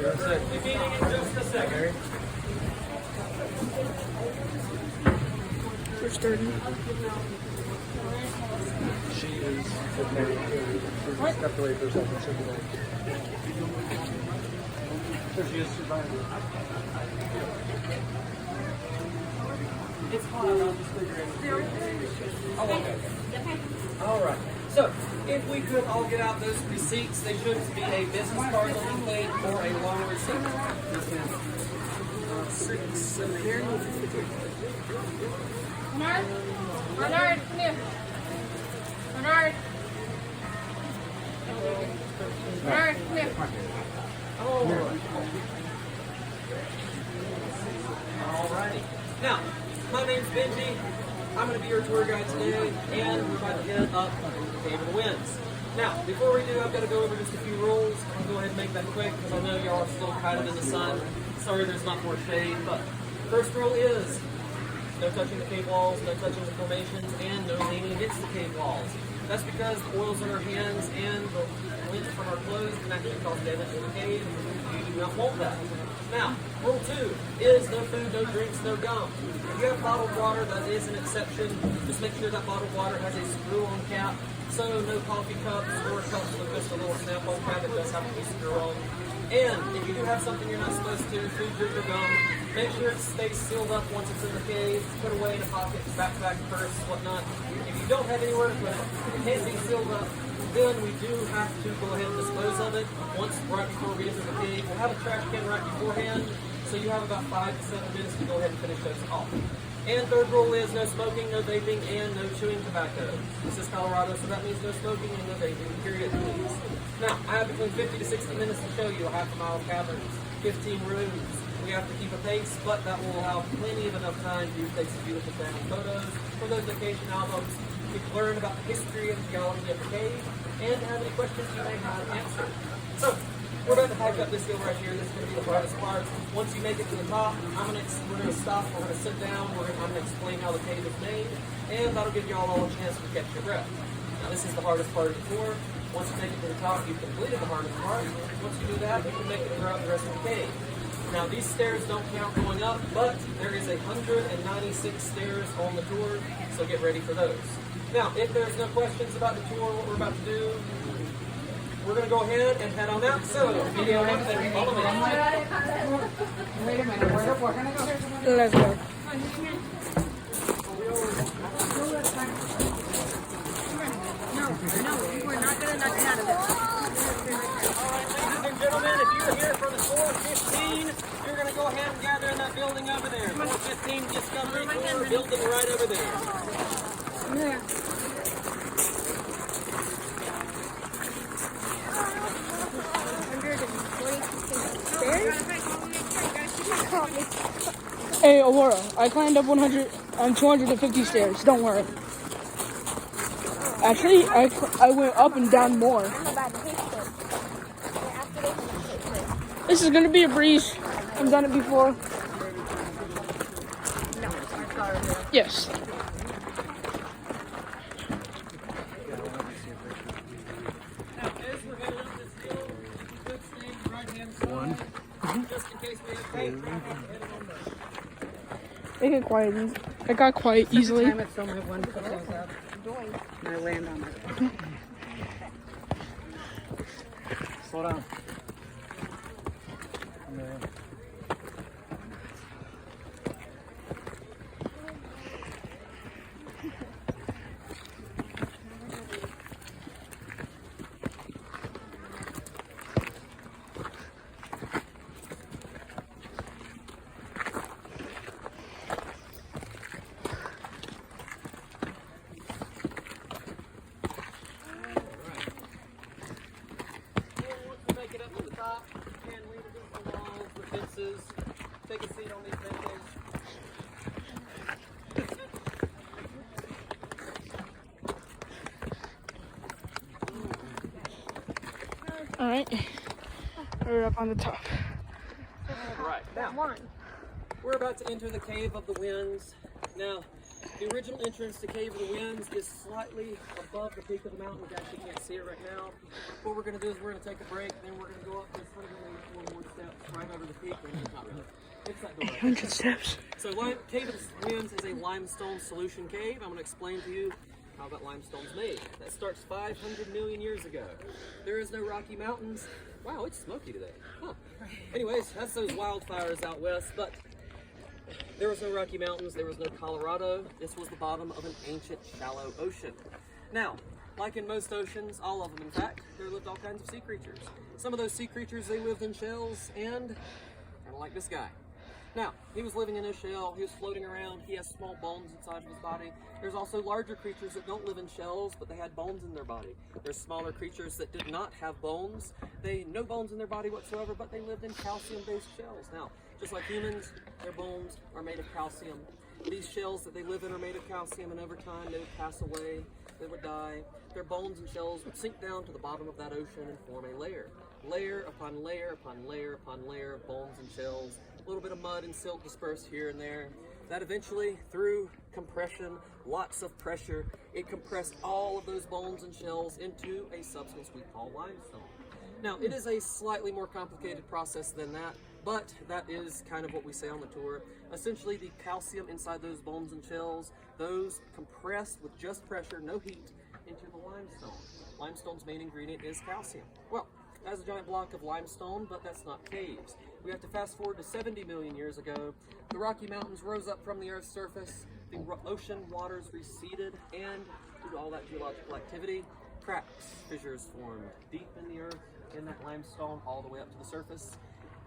So, be meeting in just a second. We're starting. She is what? Stepped away for a second. She'll be back. There she is. She's behind you. It's hot out on the refrigerator. Oh, okay. All right. So, if we could all get out those receipts, they should be a business card looking thing or a loan receipt. Yes, ma'am. Bernard? Bernard, come here. Bernard. Bernard, come here. Alrighty. Now, my name's Benji. I'm going to be your tour guide today, and we're about to head up Cave of the Winds. Now, before we do, I've got to go over just a few rules. I'm going to go ahead and make that quick because I know y'all are still kind of in the sun. Sorry there's not more shade, but first rule is no touching the cave walls, no touching the formations, and no leaning against the cave walls. That's because the oils on our hands and the lint from our clothes can actually cause damage to the cave. You do not want that. Now, rule 2 is no food, no drinks, no gum. If you have bottled water, that is an exception. Just make sure that bottled water has a screw-on cap. So no coffee cups or cups with just a little snap-on cap. It does have to be screw-on. And if you do have something you're not supposed to, food, drink, or gum, make sure it stays sealed up once it's in the cave. Put away in a pocket, backpack, purse, whatnot. If you don't have anywhere to put it, it can't be sealed up. Then we do have to go ahead and dispose of it once right before we enter the cave. We'll have a trash can right beforehand, so you have about 5 to 7 minutes to go ahead and finish those off. And third rule is no smoking, no vaping, and no chewing tobacco. This is Colorado, so that means no smoking and no vaping, period, please. Now, I have between 50 to 60 minutes to show you a half-a-mile caverns, 15 rooms. We have to keep a pace, but that will allow plenty of enough time to take some beautiful family photos for those vacation albums. You can learn about the history and geology of the cave, and have any questions you may have answered. So, we're about to hike up this hill right here. This is going to be the hardest part. Once you make it to the top, we're going to stop, we're going to sit down, I'm going to explain how the cave is made, and that'll give you all a chance to catch your breath. Now, this is the hardest part of the tour. Once you make it to the top, you've completed the hardest part. Once you do that, you can make it throughout the rest of the cave. Now, these stairs don't count going up, but there is 196 stairs on the tour, so get ready for those. Now, if there's no questions about the tour, what we're about to do, we're going to go ahead and head on out. So, video one, follow me. Wait a minute, we're going to go here. Let's go. No, we're not going to knock it out of there. Alright, ladies and gentlemen, if you're here for the 415, you're going to go ahead and gather in that building over there. 415 Discovery Tour building right over there. Yeah. Hey, Aurora, I climbed up 250 stairs. Don't worry. Actually, I went up and down more. This is going to be a breeze. I've done it before. Yes. It got quiet easily. I land on it. Slow down. Take a seat on these benches. Alright. We're up on the top. Right. Now, we're about to enter the Cave of the Winds. Now, the original entrance to Cave of the Winds is slightly above the peak of the mountain. We actually can't see it right now. What we're going to do is we're going to take a break, then we're going to go up this 184 more steps climb over the peak. Not really. It's that door. 800 steps. So Cave of the Winds is a limestone solution cave. I'm going to explain to you how that limestone's made. That starts 500 million years ago. There is no Rocky Mountains. Wow, it's smoky today. Huh. Anyways, that's those wildfires out west, but there was no Rocky Mountains, there was no Colorado. This was the bottom of an ancient shallow ocean. Now, like in most oceans, all of them in fact, there lived all kinds of sea creatures. Some of those sea creatures, they lived in shells, and kind of like this guy. Now, he was living in a shell, he was floating around, he has small bones inside of his body. There's also larger creatures that don't live in shells, but they had bones in their body. There's smaller creatures that did not have bones. No bones in their body whatsoever, but they lived in calcium-based shells. Now, just like humans, their bones are made of calcium. These shells that they live in are made of calcium, and over time they would pass away, they would die. Their bones and shells would sink down to the bottom of that ocean and form a layer. Layer upon layer upon layer upon layer of bones and shells, a little bit of mud and silt dispersed here and there. That eventually, through compression, lots of pressure, it compressed all of those bones and shells into a substance we call limestone. Now, it is a slightly more complicated process than that, but that is kind of what we say on the tour. Essentially, the calcium inside those bones and shells, those compressed with just pressure, no heat, into the limestone. Limestone's main ingredient is calcium. Well, that's a giant block of limestone, but that's not caves. We have to fast forward to 70 million years ago. The Rocky Mountains rose up from the Earth's surface, the ocean waters receded, and due to all that geological activity, cracks, fissures formed deep in the earth, in that limestone, all the way up to the surface.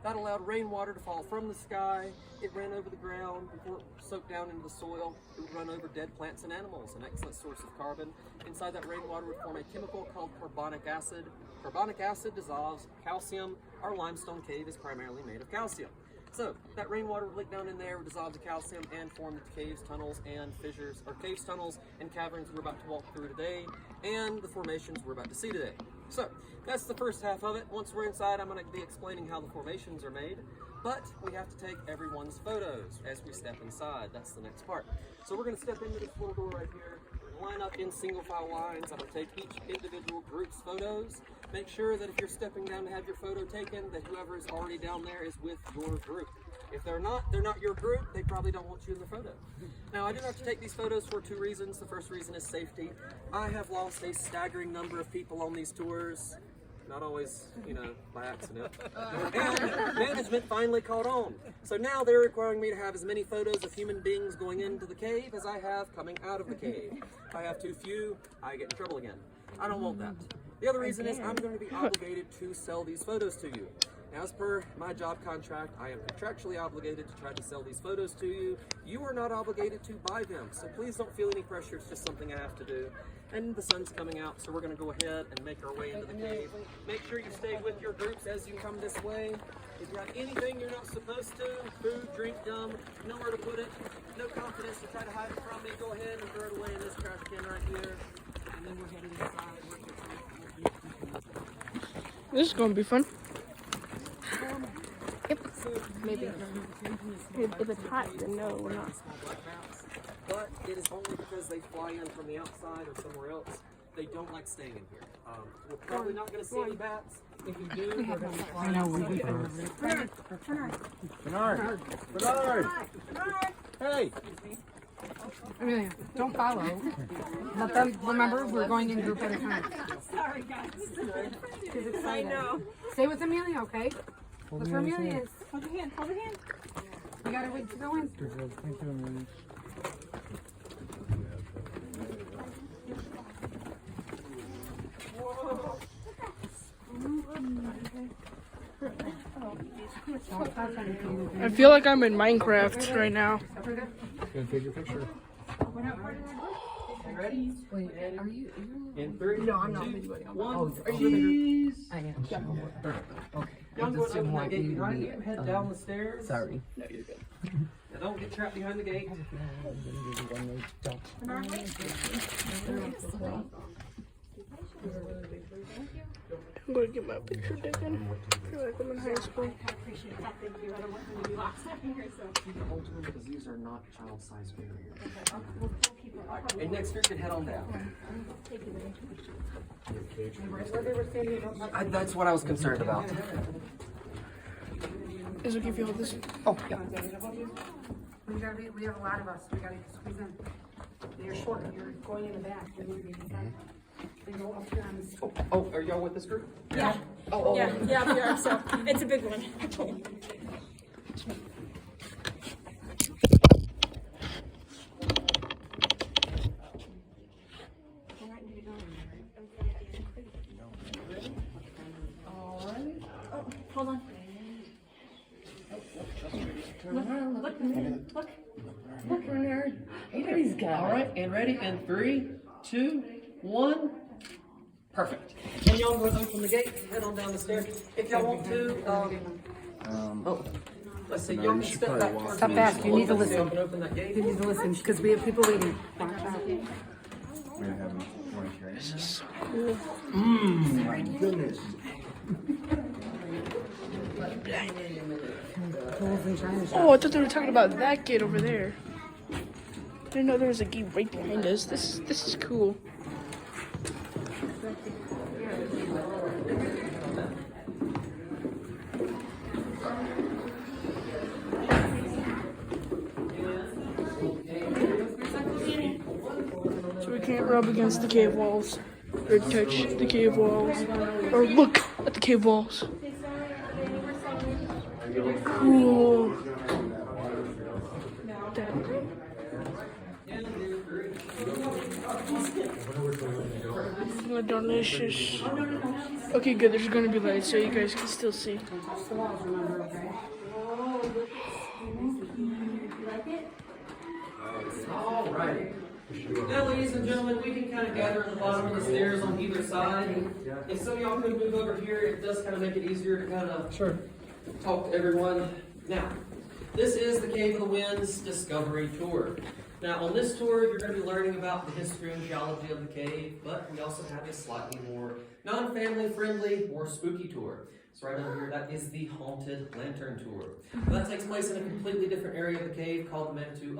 That allowed rainwater to fall from the sky. It ran over the ground before it soaked down into the soil. It would run over dead plants and animals, an excellent source of carbon. Inside that rainwater would form a chemical called carbonic acid. Carbonic acid dissolves calcium. Our limestone cave is primarily made of calcium. So that rainwater would leak down in there, would dissolve the calcium, and form the caves, tunnels, and fissures, or caves, tunnels, and caverns we're about to walk through today, and the formations we're about to see today. So that's the first half of it. Once we're inside, I'm going to be explaining how the formations are made, but we have to take everyone's photos as we step inside. That's the next part. So we're going to step into this little door right here, line up in single file lines. I'm going to take each individual group's photos. Make sure that if you're stepping down to have your photo taken, that whoever is already down there is with your group. If they're not your group, they probably don't want you in the photo. Now, I do have to take these photos for two reasons. The first reason is safety. I have lost a staggering number of people on these tours. Not always, by accident. And management finally caught on. So now they're requiring me to have as many photos of human beings going into the cave as I have coming out of the cave. If I have too few, I get in trouble again. I don't want that. The other reason is I'm going to be obligated to sell these photos to you. As per my job contract, I am contractually obligated to try to sell these photos to you. You are not obligated to buy them, so please don't feel any pressure. It's just something I have to do. And the sun's coming out, so we're going to go ahead and make our way into the cave. Make sure you stay with your groups as you come this way. If you have anything you're not supposed to, food, drink, gum, nowhere to put it, no confidence to try to hide it from me, go ahead and throw it away in this trash can right here. And then we're headed inside. This is going to be fun. Yep, maybe. If it's hot, then no, we're not. But it is only because they fly in from the outside or somewhere else. They don't like staying in here. We're probably not going to see any bats. If you do, we're going to fly out. Bernard! Hey! Amelia, don't follow. Let them remember we're going in group at a time. Sorry, guys. She's excited. I know. Stay with Amelia, okay? Look where Amelia is. Hold your hand. Hold your hand. You gotta wait to go in. Thank you, Amelia. I feel like I'm in Minecraft right now. Gonna take your picture. You ready? Wait, are you? In 3, No, I'm not. 2, 1. Are you? I am. Okay. Young boy, open that gate behind you. Head down the stairs. Sorry. No, you're good. Now don't get trapped behind the gate. I'm going to get my picture taken. I feel like I'm in high school. I appreciate that. Thank you. I don't want them to be lost out here, so. Keep it ultimate because these are not child-sized barriers. Okay, we'll keep it. And next year you can head on down. Where they were standing. That's what I was concerned about. Is it okay if you hold this? Oh, yeah. We have a lot of us. We gotta squeeze in. You're short. You're going in the back. You need to be in the front. Then go up here on the scope. Oh, are y'all with this group? Yeah. Oh. Yeah, we are. So it's a big one. Hold on. Look, Renard. He's got All right, and ready, and 3, 2, 1. Perfect. And y'all go open the gate, head on down the stairs. If y'all want to, let's see, y'all can step back towards Step me. back, you need to So y'all listen. can open that gate. You need to listen because we have people waiting. This is so cool. My goodness. Oh, I thought they were talking about that gate over there. I didn't know there was a gate right behind us. This is cool. So we can't rub against the cave walls, or touch the cave walls, or look at the cave walls. Cool. Oh, delicious. Okay, good. There's gonna be light, so you guys can still see. Alrighty. Now, ladies and gentlemen, we can kind of gather at the bottom of the stairs on either side. If some of y'all could move over here, it does kind of make it easier to kind of talk to everyone. Now, this is the Cave of the Winds Discovery Tour. Now, on this tour, you're going to be learning about the history and geology of the cave, but we also have a slightly more non-family friendly, more spooky tour. So right over here, that is the Haunted Lantern Tour. Now, that takes place in a completely different area of the cave called the Manitou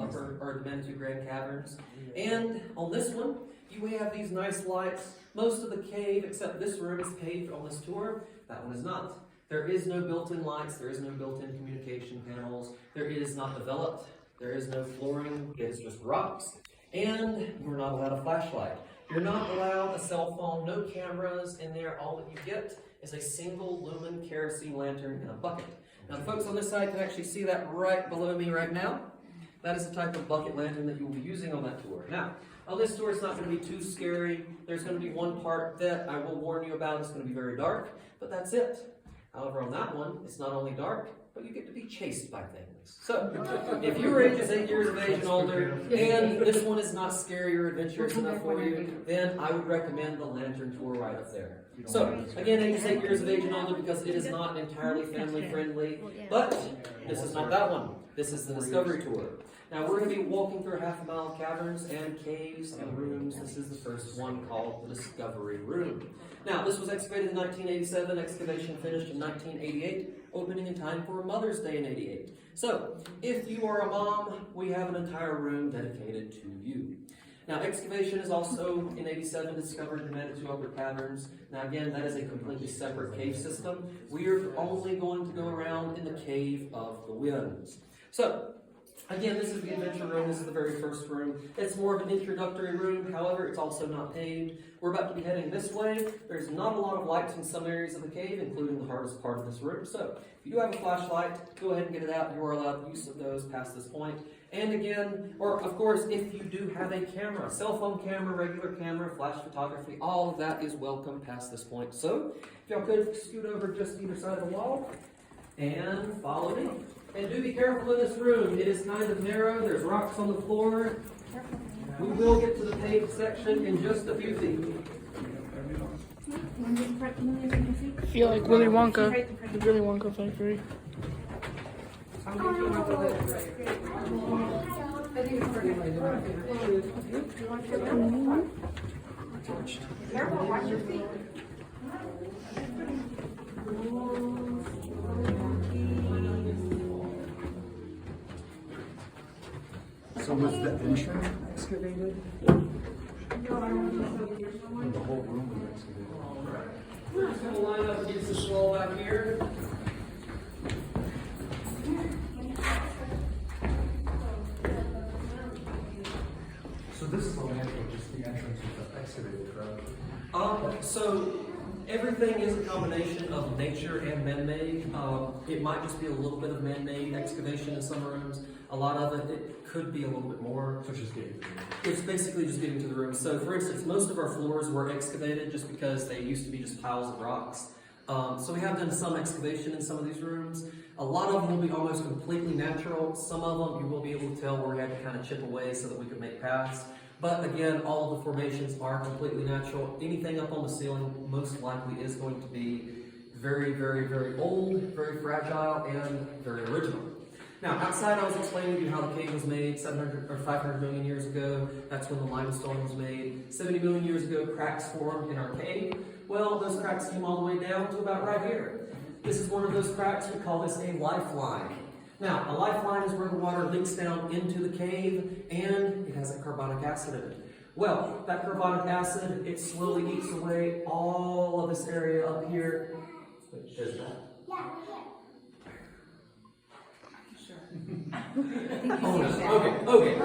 Grand Caverns. And on this one, you have these nice lights. Most of the cave, except this room, is paved on this tour. That one is not. There is no built-in lights. There is no built-in communication panels. There is not developed. There is no flooring. It is just rocks. And you're not allowed a flashlight. You're not allowed a cell phone. No cameras in there. All that you get is a single lumen kerosene lantern in a bucket. Now, the folks on this side can actually see that right below me right now. That is the type of bucket lantern that you will be using on that tour. Now, on this tour, it's not going to be too scary. There's going to be one part that I will warn you about. It's going to be very dark, but that's it. However, on that one, it's not only dark, but you get to be chased by things. So, if your age is 8 years of age and older, and this one is not scary or adventurous enough for you, then I would recommend the Lantern Tour right up there. So, again, age is 8 years of age and older because it is not entirely family friendly, but this is not that one. This is the Discovery Tour. Now, we're going to be walking through half a mile of caverns and caves and rooms. This is the first one called the Discovery Room. Now, this was excavated in 1987, excavation finished in 1988, opening in time for Mother's Day in 88. So, if you are a mom, we have an entire room dedicated to you. Now, excavation is also, in 87, discovered the Manitou Caverns. Now, again, that is a completely separate cave system. We are only going to go around in the Cave of the Winds. So, again, this is the adventure room. This is the very first room. It's more of an introductory room. However, it's also not paved. We're about to be heading this way. There's not a lot of lights in some areas of the cave, including the hardest part of this room. So, if you do have a flashlight, go ahead and get it out. You are allowed use of those past this point. And again, or of course, if you do have a camera, cell phone camera, regular camera, flash photography, all of that is welcome past this point. So, if y'all could scoot over just either side of the wall and follow me. And do be careful in this room. It is kind of narrow. There's rocks on the floor. We will get to the paved section in just a few feet. I feel like Willy Wonka, the Willy Wonka factory. Careful, watch your feet. So was the entrance excavated? The whole room was excavated. We're just going to line up against this wall back here. excavated, correct? So everything is a combination of nature and man-made. It might just be a little bit of man-made excavation in some rooms. A lot of it could be a little bit more. So it's just getting to It's basically just getting to the room. So for instance, most of our floors were excavated just because they used to be just piles of rocks. So we have done some excavation in some of these rooms. A lot of them will be almost completely natural. Some of them you will be able to tell where we had to kind of chip away so that we could make paths. But again, all of the formations are completely natural. Anything up on the ceiling most likely is going to be very, very, very old, very fragile, and very original. Now, outside I was explaining to you how the cave was made 700 or 500 million years ago. That's when the limestone was made. 70 million years ago, cracks formed in our cave. Well, those cracks came all the way down to about right here. This is one of those cracks. We call this a lifeline. Now, a lifeline is where the water leaks down into the cave, and it has a carbonic acid in it. Well, that carbonic acid, it slowly eats away all of this area up here. Wait, there's that. Okay.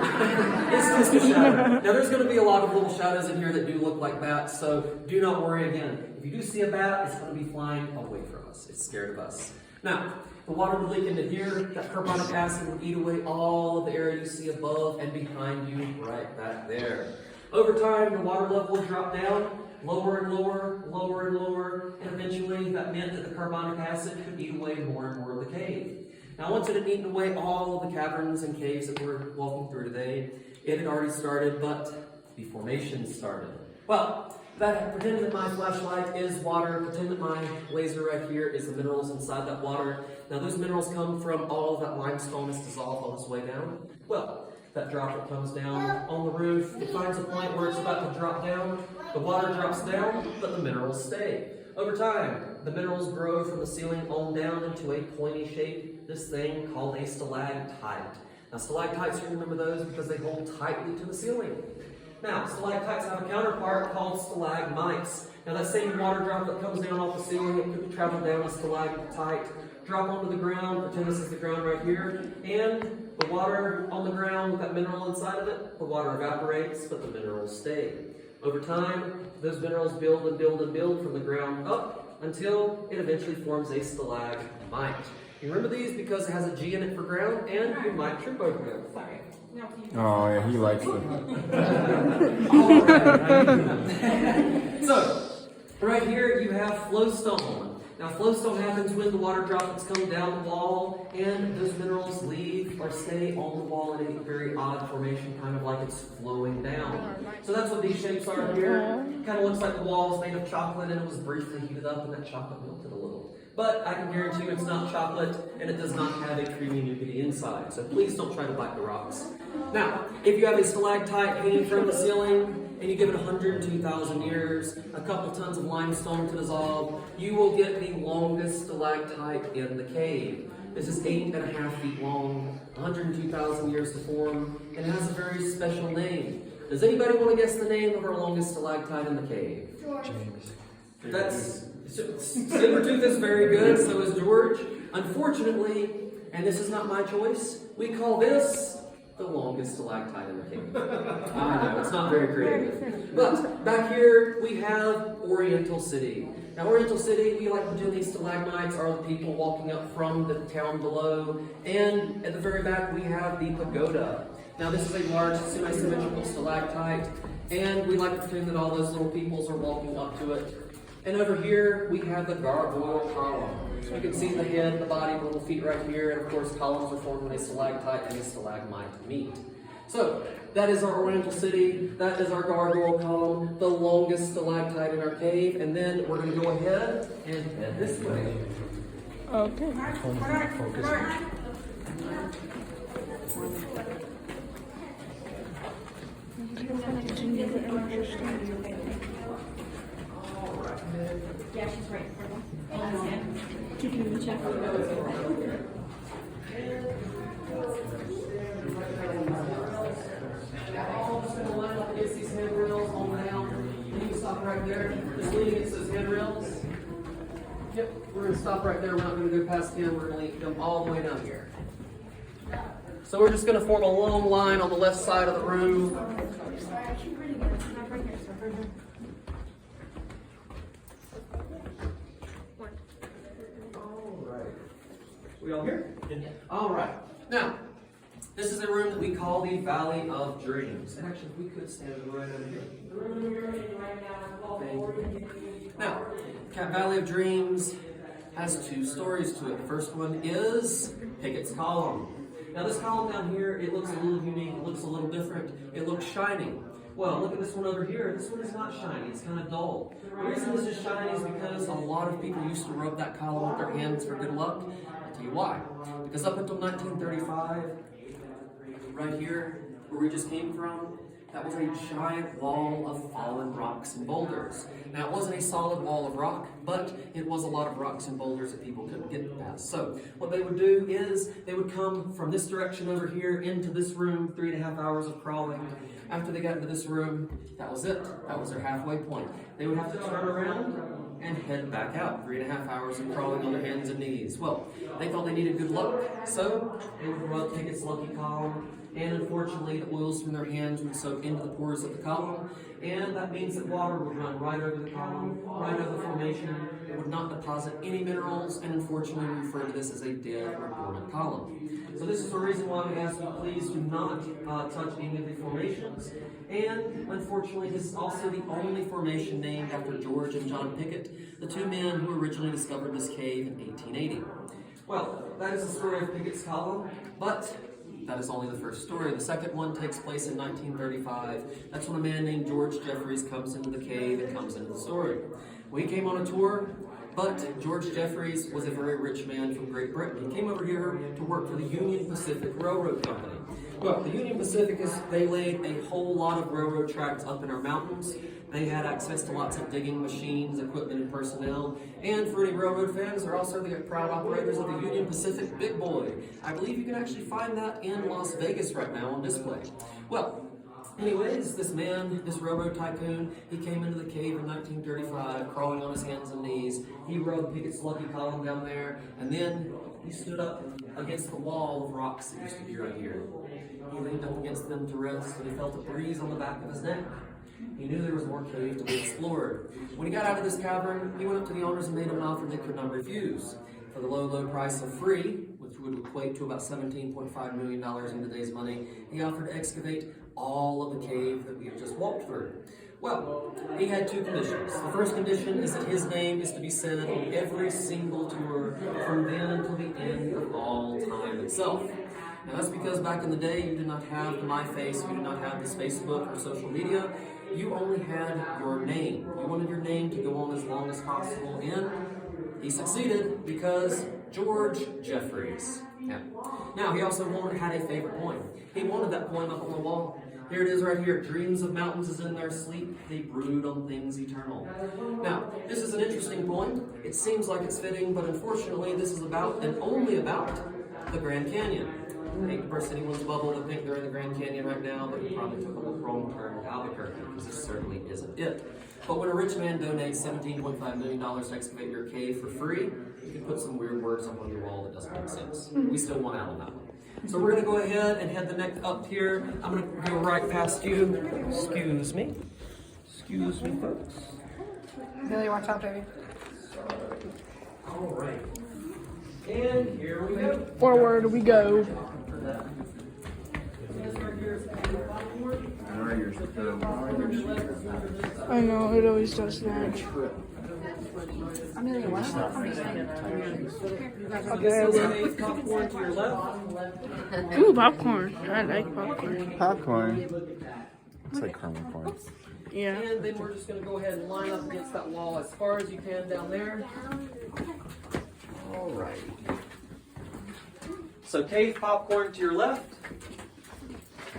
It's just a shadow. Now there's going to be a lot of little shadows in here that do look like bats, so do not worry again. If you do see a bat, it's going to be flying away from us. It's scared of us. Now, the water would leak into here. That carbonic acid would eat away all of the area you see above and behind you right back there. Over time, the water level would drop down, lower and lower, lower and lower, and eventually that meant that the carbonic acid could eat away more and more of the cave. Now, once it had eaten away all of the caverns and caves that we're walking through today, it had already started, but the formation started. Well, pretend that my flashlight is water. Pretend that my laser right here is the minerals inside that water. Now, those minerals come from all of that limestone that's dissolved on its way down. Well, that droplet comes down on the roof. It finds a point where it's about to drop down. The water drops down, but the minerals stay. Over time, the minerals grow from the ceiling on down into a pointy shape, this thing called a stalactite. Now, stalactites, you remember those because they hold tightly to the ceiling. Now, stalactites have a counterpart called stalagmites. Now, that same water drop that comes down off the ceiling, it could travel down a stalactite, drop onto the ground, pretend this is the ground right here, and the water on the ground with that mineral inside of it, the water evaporates, but the minerals stay. Over time, those minerals build and build and build from the ground up until it eventually forms a stalagmite. You remember these because it has a G in it for ground, and you might trip over them. Sorry. No, Oh, yeah, he likes them. So, right here you have flowstone. Now, flowstone happens when the water droplets come down the wall and those minerals leave or stay on the wall in a very odd formation, kind of like it's flowing down. So that's what these shapes are here. Kind of looks like the wall is made of chocolate and it was briefly heated up and that chocolate melted a little. But I can guarantee you it's not chocolate and it does not have a creamy nougaty inside. So please don't try to bite the rocks. Now, if you have a stalactite hanging from the ceiling, and you give it 102,000 years, a couple tons of limestone to dissolve, you will get the longest stalactite in the cave. This is 8.5 feet long, 102,000 years to form, and it has a very special name. Does anybody want to guess the name of our longest stalactite in the cave? James. That's Sabretooth is very good, so is George. Unfortunately, and this is not my choice, we call this the longest stalactite in the cave. I know, it's not very creative. But back here we have Oriental City. Now, Oriental City, we like to do these stalagmites are the people walking up from the town below. And at the very back we have the Pagoda. Now, this is a large semi-symmetrical stalactite, and we like to pretend that all those little peoples are walking up to it. And over here, we have the gargoyle column. So you can see the head, the body, the little feet right here, and of course columns are formed when a stalactite and a stalagmite meet. So, that is our Oriental City, that is our gargoyle column, the longest stalactite in our cave, and then we're going to go ahead and head this way. Okay. Yeah, she's right. It's these handrails on down. You can stop right there. This leading, it says handrails. Yep, we're going to stop right there. We're not going to go past him. We're going to lead them all the way down here. So we're just going to form a long line on the left side of the room. We all here? All right. Now, this is a room that we call the Valley of Dreams. And actually, if we could stand right over here. Now, Valley of Dreams has two stories to it. The first one is Pickett's column. Now, this column down here, it looks a little unique. It looks a little different. It looks shiny. Well, look at this one over here. This one is not shiny. It's kind of dull. The reason this is shiny is because a lot of people used to rub that column with their hands for good luck. I'll tell you why. Because up until 1935, right here, where we just came from, that was a giant wall of fallen rocks and boulders. Now, it wasn't a solid wall of rock, but it was a lot of rocks and boulders that people couldn't get past. So, what they would do is, they would come from this direction over here into this room, 3.5 hours of crawling. After they got into this room, that was it. That was their halfway point. They would have to turn around and head back out. 3.5 hours of crawling on their hands and knees. Well, they thought they needed good luck, so they would rub Pickett's lucky column, and unfortunately the oils from their hands would soak into the pores of the column, and that means that water would run right over the column, right over the formation. It would not deposit any minerals, and unfortunately we refer to this as a dead or dormant column. So this is the reason why we ask you please do not touch any of the formations. And unfortunately, this is also the only formation named after George and John Pickett, the two men who originally discovered this cave in 1880. Well, that is the story of Pickett's column, but that is only the first story. The second one takes place in 1935. That's when a man named George Jeffries comes into the cave and comes into the story. We came on a tour, but George Jeffries was a very rich man from Great Britain. He came over here to work for the Union Pacific Railroad Company. Well, the Union Pacific they laid a whole lot of railroad tracks up in our mountains. They had access to lots of digging machines, equipment, and personnel. And for any railroad fans, they're also the proud operators of the Union Pacific Big Boy. I believe you can actually find that in Las Vegas right now on display. Well, anyways, this man, this railroad tycoon, he came into the cave in 1935, crawling on his hands and knees. He rode Pickett's lucky column down there, and then he stood up against the wall of rocks that used to be right here. He leaned up against them to rest, and he felt a breeze on the back of his neck. He knew there was more cave to be explored. When he got out of this cavern, he went up to the owners and made them an offer they could not refuse. For the low, low price of free, which would equate to about $17.5 million in today's money, he offered to excavate all of the cave that we have just walked through. Well, he had two conditions. The first condition is that his name is to be said on every single tour from then until the end of all time itself. Now that's because back in the day you did not have the MyFace, you did not have this Facebook or social media. You only had your name. You wanted your name to go on as long as possible, and he succeeded because George Jeffries. Yeah. Now, he also had a favorite poem. He wanted that poem up on the wall. Here it is right here. Dreams of mountains as in their sleep, they brood on things eternal. Now, this is an interesting poem. It seems like it's fitting, but unfortunately, this is about and only about the Grand Canyon. I hate to burst anyone's bubble to think they're in the Grand Canyon right now, but you probably took a wrong turn to Albuquerque, because this certainly isn't it. But when a rich man donates $17.5 million to excavate your cave for free, you can put some weird words up on your wall that doesn't make sense. We still want out on that one. So we're going to go ahead and head the neck up here. I'm going to go right past you. Excuse me. Excuse me, folks. Billy, watch out, baby. All right. And here we go. Forward we go. I know, it always does that. Amelia, watch out. Okay, popcorn to your left. Ooh, popcorn. I like popcorn. Popcorn. It's like caramel corn. Yeah. And then we're just going to go ahead and line up against that wall as far as you can down there. All right. So cave popcorn to your left.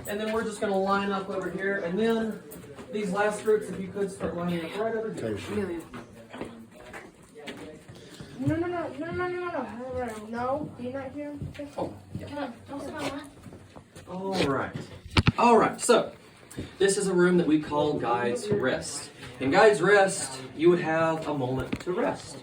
And then we're just going to line up over here. And then these last groups, if you could start lining up right over here. No. No, you're not here. Oh, yeah. All right. So this is a room that we call Guide's Rest. In Guide's Rest, you would have a moment to rest.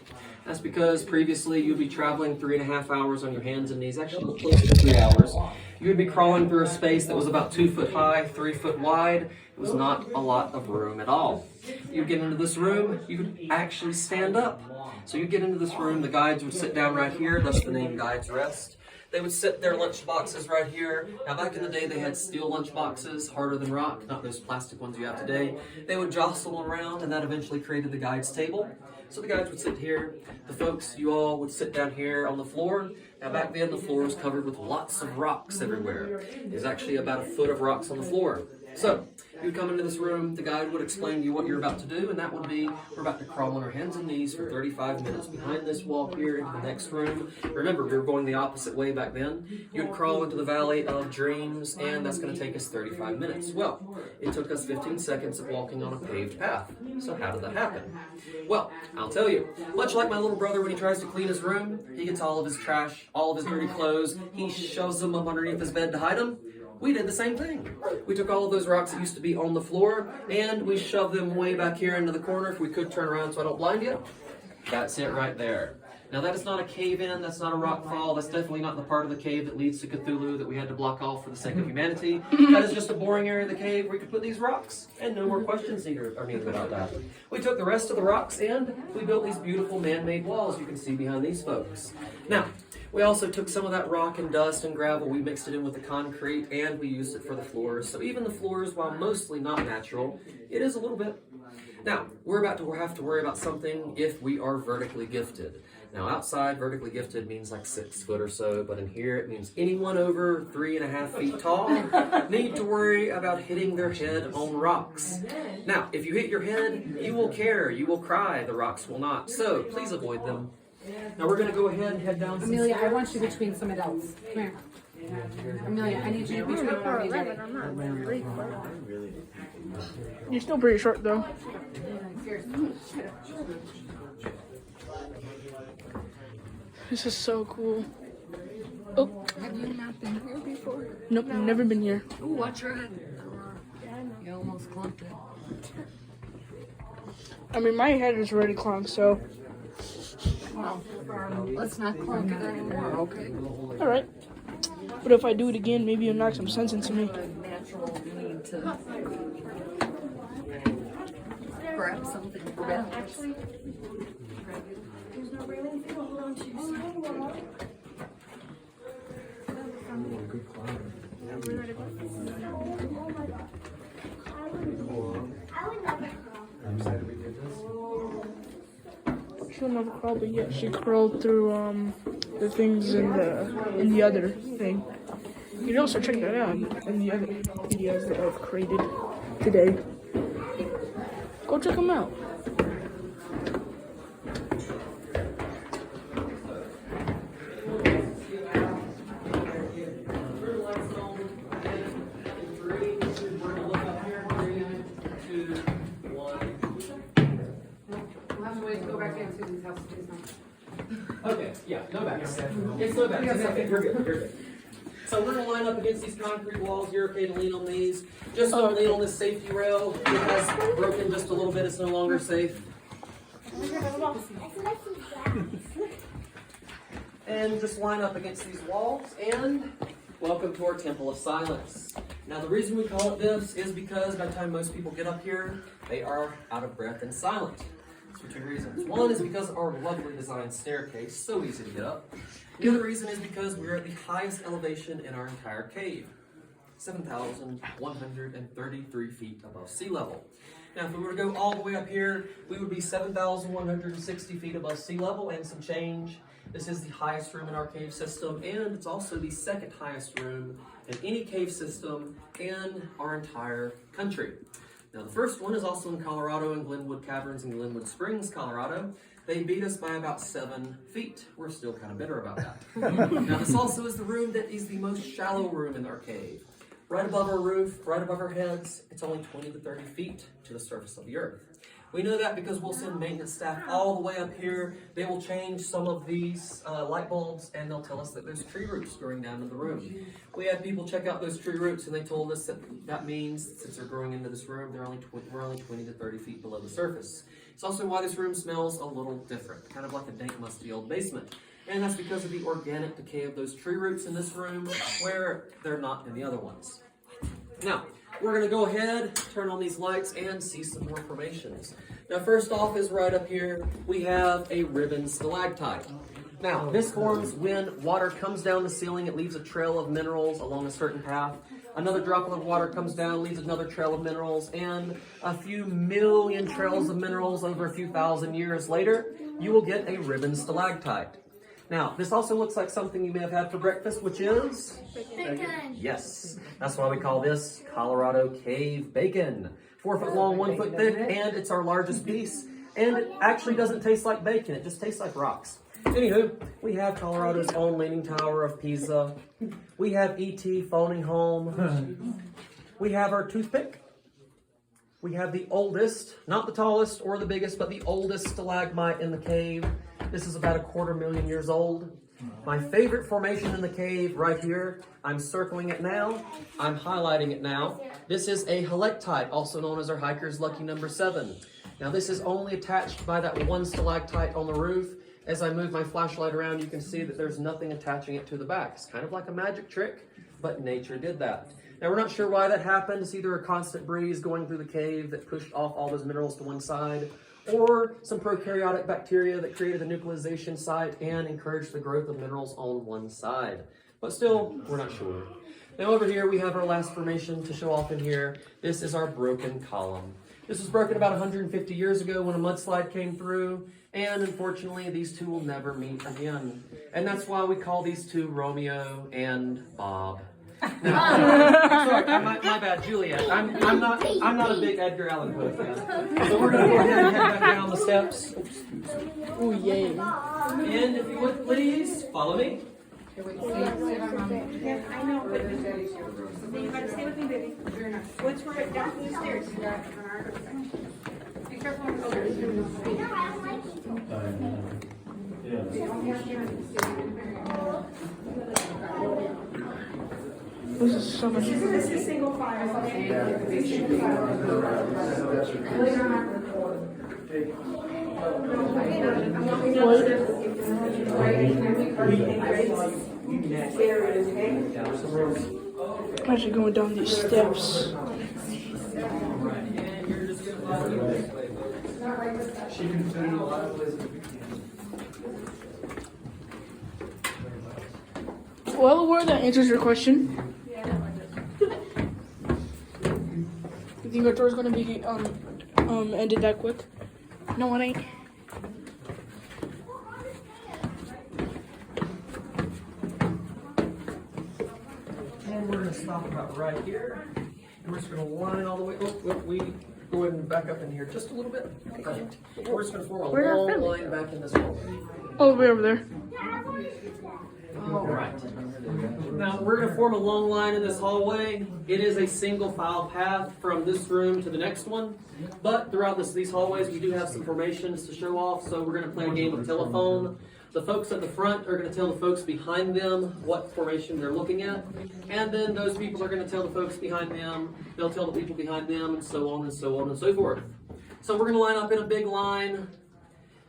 That's because previously you'd be traveling 3.5 hours on your hands and knees, actually close to 3 hours. You would be crawling through a space that was about 2 foot high, 3 foot wide. It was not a lot of room at all. You'd get into this room, you could actually stand up. So you'd get into this room, the guides would sit down right here, thus the name Guides Rest. They would set their lunch boxes right here. Now back in the day they had steel lunch boxes, harder than rock, not those plastic ones you have today. They would jostle around and that eventually created the guides table. So the guides would sit here, the folks, you all would sit down here on the floor. Now back then the floor was covered with lots of rocks everywhere. There's actually about 1 foot of rocks on the floor. So you would come into this room, the guide would explain to you what you're about to do, and that would be, we're about to crawl on our hands and knees for 35 minutes behind this wall here into the next room. Remember, we were going the opposite way back then. You would crawl into the Valley of Dreams, and that's going to take us 35 minutes. Well, it took us 15 seconds of walking on a paved path. So how did that happen? Well, I'll tell you. Much like my little brother when he tries to clean his room, he gets all of his trash, all of his dirty clothes, he shoves them up underneath his bed to hide them. We did the same thing. We took all of those rocks that used to be on the floor and we shoved them way back here into the corner. If we could turn around so I don't blind you. That's it right there. Now that is not a cave-in, that's not a rock fall, that's definitely not the part of the cave that leads to Cthulhu that we had to block off for the sake of humanity. That is just a boring area of the cave where we could put these rocks, and no more questions needed about that. We took the rest of the rocks and we built these beautiful man-made walls you can see behind these folks. Now, we also took some of that rock and dust and gravel, we mixed it in with the concrete, and we used it for the floors. So even the floors, while mostly not natural, it is a little bit. Now, we're about to have to worry about something if we are vertically gifted. Now, outside, vertically gifted means like 6 foot or so, but in here it means anyone over 3.5 feet tall need to worry about hitting their head on rocks. Now, if you hit your head, you will care, you will cry, the rocks will not, so please avoid them. Now, we're going to go ahead and head down. Amelia, I want you between some adults. Come here. Amelia, I need you between our adults. You're still pretty short though. This is so cool. Oh. Have you not been here before? Nope, I've never been here. Ooh, watch your head. You almost clumped it. I mean, my head is already clunked, so. Well, let's not clunk it anymore, okay? Alright. But if I do it again, maybe you'll knock some sense into me. Natural need to grab something for balance. Good climber. I'm excited we did this. She'll never crawl, but yeah, she crawled through the things in the other thing. You can also check that out in the other videos that I've created today. Go check them out. Okay, yeah, no backs. It's no backs. It's okay. You're good. You're good. So we're gonna line up against these concrete walls. You're okay to lean on these. Just don't lean on this safety rail. It has broken just a little bit. It's no longer safe. And just line up against these walls. And welcome to our Temple of Silence. Now the reason we call it this is because by the time most people get up here, they are out of breath and silent. For 2 reasons. One is because of our lovely designed staircase, so easy to get up. The other reason is because we're at the highest elevation in our entire cave, 7,133 feet above sea level. Now, if we were to go all the way up here, we would be 7,160 feet above sea level and some change. This is the highest room in our cave system, and it's also the second highest room in any cave system in our entire country. Now, the first one is also in Colorado, in Glenwood Caverns in Glenwood Springs, Colorado. They beat us by about 7 feet. We're still kind of bitter about that. Now, this also is the room that is the most shallow room in our cave. Right above our roof, right above our heads, it's only 20 to 30 feet to the surface of the earth. We know that because we'll send maintenance staff all the way up here. They will change some of these light bulbs, and they'll tell us that there's tree roots growing down in the room. We had people check out those tree roots, and they told us that means since they're growing into this room, we're only 20 to 30 feet below the surface. It's also why this room smells a little different, kind of like a dank, musty old basement. And that's because of the organic decay of those tree roots in this room, where they're not in the other ones. Now, we're going to go ahead, turn on these lights, and see some more formations. Now, first off is right up here, we have a ribbon stalactite. Now, this forms when water comes down the ceiling. It leaves a trail of minerals along a certain path. Another droplet of water comes down, leaves another trail of minerals, and a few million trails of minerals over a few thousand years later, you will get a ribbon stalactite. Now, this also looks like something you may have had for breakfast, which is? Bacon. Yes, that's why we call this Colorado cave bacon. 4 foot long, 1 foot thick, and it's our largest piece. And it actually doesn't taste like bacon, it just tastes like rocks. Anywho, we have Colorado's own Leaning Tower of Pisa. We have E.T. phoning home. We have our toothpick. We have the oldest, not the tallest or the biggest, but the oldest stalagmite in the cave. This is about 250,000 years old. My favorite formation in the cave right here, I'm circling it now, I'm highlighting it now. This is a halectite, also known as our hiker's lucky number 7. Now this is only attached by that one stalactite on the roof. As I move my flashlight around, you can see that there's nothing attaching it to the back. It's kind of like a magic trick, but nature did that. Now we're not sure why that happened. It's either a constant breeze going through the cave that pushed off all those minerals to one side, or some prokaryotic bacteria that created a nucleation site and encouraged the growth of minerals on one side. But still, we're not sure. Now over here, we have our last formation to show off in here. This is our broken column. This was broken about 150 years ago when a mudslide came through, and unfortunately, these two will never meet again. And that's why we call these two Romeo and Bob. Now, sorry, my bad, Juliet. I'm not a big Edgar Allan Poe fan. So we're gonna go ahead and head back down the steps. Oh, yay. And if you would please follow me. I know, but you gotta stay with me, baby. What's right down to the stairs? Be careful when you This is so much. This is single file. I'm actually going down these steps. Well aware that answers your question. You think our tour's gonna be ended that quick? No, it ain't. And we're going to stop about right here. And we're just going to line all the way. Oh, we go ahead and back up in here just a little bit. Perfect. We're just going to form a long line back in this hallway. All the way over there. All right. Now we're going to form a long line in this hallway. It is a single file path from this room to the next one. But throughout these hallways, we do have some formations to show off. So we're going to play a game of telephone. The folks at the front are going to tell the folks behind them what formation they're looking at. And then those people are going to tell the folks behind them. They'll tell the people behind them, and so on and so on and so forth. So we're going to line up in a big line.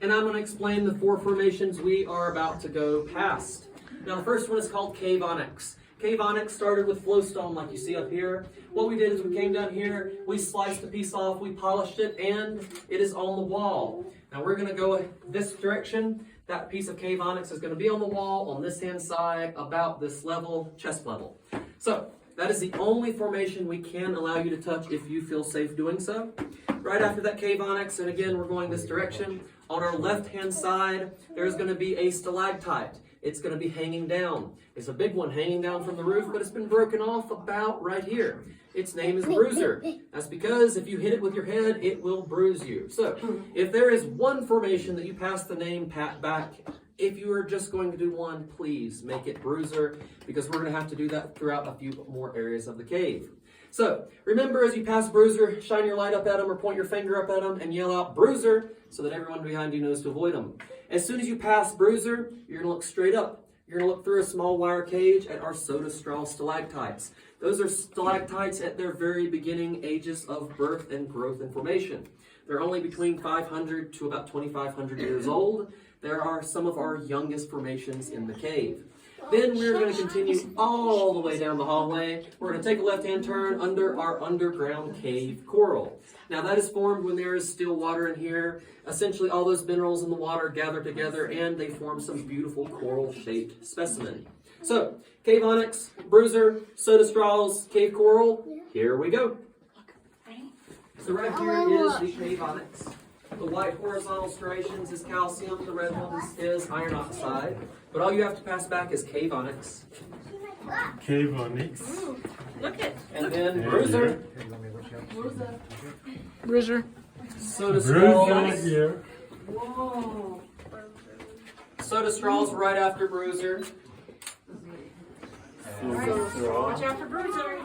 And I'm going to explain the 4 formations we are about to go past. Now the first one is called Cave Onyx. Cave Onyx started with flowstone like you see up here. What we did is we came down here, we sliced a piece off, we polished it, and it is on the wall. Now we're going to go this direction. That piece of Cave Onyx is going to be on the wall on this hand side about this level, chest level. So that is the only formation we can allow you to touch if you feel safe doing so. Right after that Cave Onyx, and again we're going this direction, on our left hand side there's going to be a stalactite. It's going to be hanging down. It's a big one hanging down from the roof, but it's been broken off about right here. Its name is Bruiser. That's because if you hit it with your head, it will bruise you. So if there is one formation that you pass the name Pat back, if you are just going to do one, please make it Bruiser, because we're going to have to do that throughout a few more areas of the cave. So, remember as you pass Bruiser, shine your light up at him or point your finger up at him and yell out Bruiser so that everyone behind you knows to avoid him. As soon as you pass Bruiser, you're going to look straight up. You're going to look through a small wire cage at our soda straw stalactites. Those are stalactites at their very beginning ages of birth and growth and formation. They're only between 500 to about 2,500 years old. There are some of our youngest formations in the cave. Then we're going to continue all the way down the hallway. We're going to take a left-hand turn under our underground cave coral. Now that is formed when there is still water in here. Essentially all those minerals in the water gather together and they form some beautiful coral-shaped specimen. So, cave onyx, bruiser, soda straws, cave coral, here we go. So right here is the cave onyx. The white horizontal striations is calcium, the red ones is iron oxide. But all you have to pass back is cave onyx. Cave Onyx. Look at. And then bruiser, Bruiser. soda Bruiser straws. here. Whoa. Soda straws right after bruiser. Watch out for Bruiser.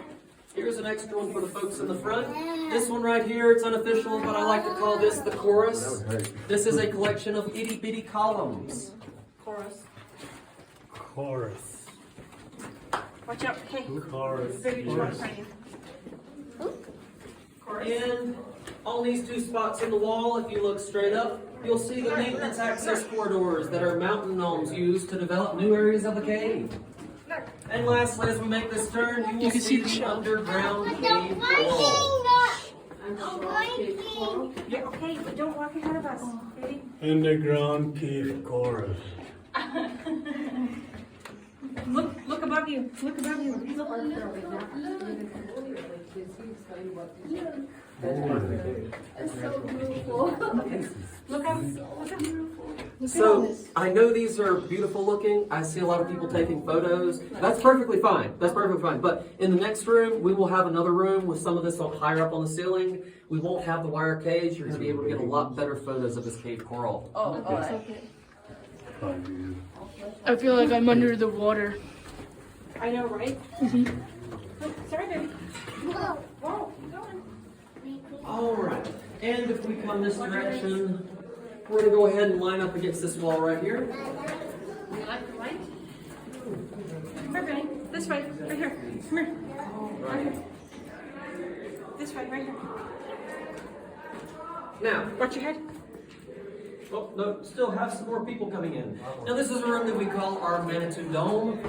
Here's an extra one for the folks in the front. This one right here, it's unofficial, but I like to call this the chorus. This is a collection of itty bitty columns. Chorus. Chorus. Watch out. Hey. Chorus. Baby, watch out in front of you. Chorus. And on these two spots in the wall, if you look straight up, you'll see the maintenance access corridors that our mountain gnomes use to develop new areas of the cave. And lastly, as we make this turn, you will can see the shelf. underground cave wall. Yeah, okay, but don't walk ahead of us, baby. Underground cave chorus. Look above you. Look above you. Look up. So, I know these are beautiful looking. I see a lot of people taking photos. That's perfectly fine. That's perfectly fine. But in the next room, we will have another room with some of this higher up on the ceiling. We won't have the wire cage. You're going to be able to get a lot better photos of this cave coral. I feel like I'm under the water. I know, right? Oh, sorry, baby. Whoa, keep going. All right. And if we come this direction, we're going to go ahead and line up against this wall right here. You like the light? Come here, Benny. This way. Right here. Come here. Right here. This way. Right here. Now, Watch your head. oh, no, still have some more people coming in. Now, this is a room that we call our Manitou Dome.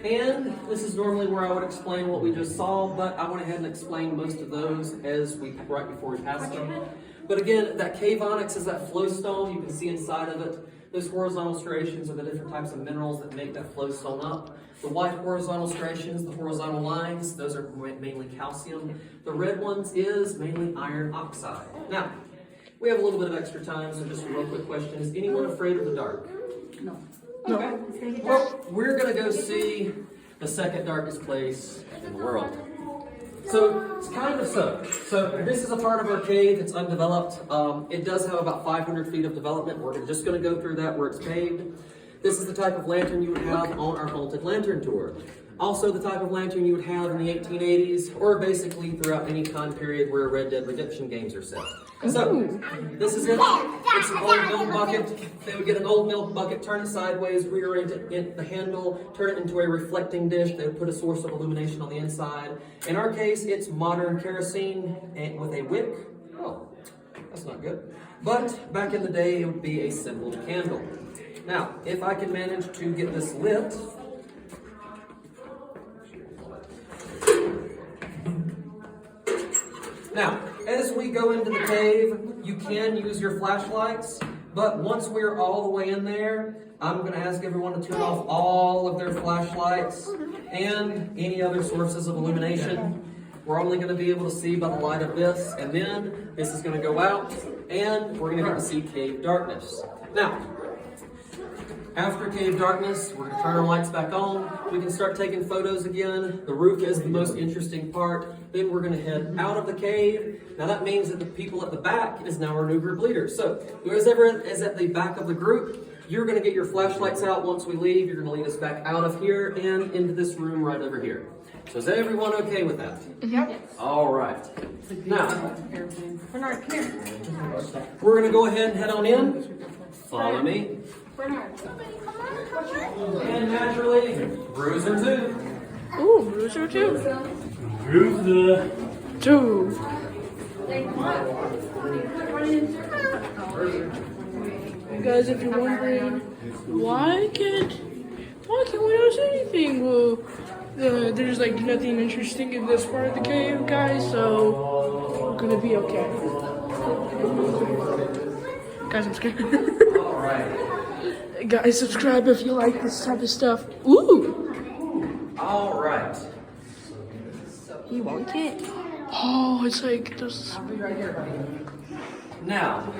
And this is normally where I would explain what we just saw, but I went ahead and explained most of those right before we passed them. But again, that cave onyx is that flowstone. You can see inside of it. Those horizontal striations are the different types of minerals that make that flowstone up. The white horizontal striations, the horizontal lines, those are mainly calcium. The red ones is mainly iron oxide. Now, we have a little bit of extra time, so just a real quick question. Is anyone afraid of the dark? No. Okay. Well, we're going to go see the second darkest place in the world. So, it's kind of so. So, this is a part of our cave. It's undeveloped. It does have about 500 feet of development. We're just going to go through that where it's paved. This is the type of lantern you would have on our Haunted Lantern Tour. Also, the type of lantern you would have in the 1880s, or basically throughout any time period where Red Dead Redemption games are set. So, this is it. It's an old milk bucket. They would get an old milk bucket, turn it sideways, rearrange it in the handle, turn it into a reflecting dish. They would put a source of illumination on the inside. In our case, it's modern kerosene with a wick. Oh, that's not good. But back in the day, it would be a simple candle. Now, if I can manage to get this lit, now, as we go into the cave, you can use your flashlights, but once we're all the way in there, I'm going to ask everyone to turn off all of their flashlights and any other sources of illumination. We're only going to be able to see by the light of this, and then this is going to go out, and we're going to get to see cave darkness. Now, after cave darkness, we're going to turn our lights back on. We can start taking photos again. The roof is the most interesting part. Then we're going to head out of the cave. Now that means that the people at the back is now our new group leader. So whoever is at the back of the group, you're going to get your flashlights out once we leave. You're going to lead us back out of here and into this room right over here. So is everyone okay with that? Yep. All right. Now, Bernard, come here. we're going to go ahead and head on in. Follow me. Bernard. And naturally, Bruiser 2. Ooh, Bruiser 2. Bruiser. 2. Guys, if you're wondering why can't we not see anything? Well, there's like nothing interesting in this part of the cave, guys, so we're gonna be okay. Guys, I'm scared. Alright. Guys, subscribe if you like this type of stuff. Ooh! Alright. He won't it. Oh, it's like this. Now,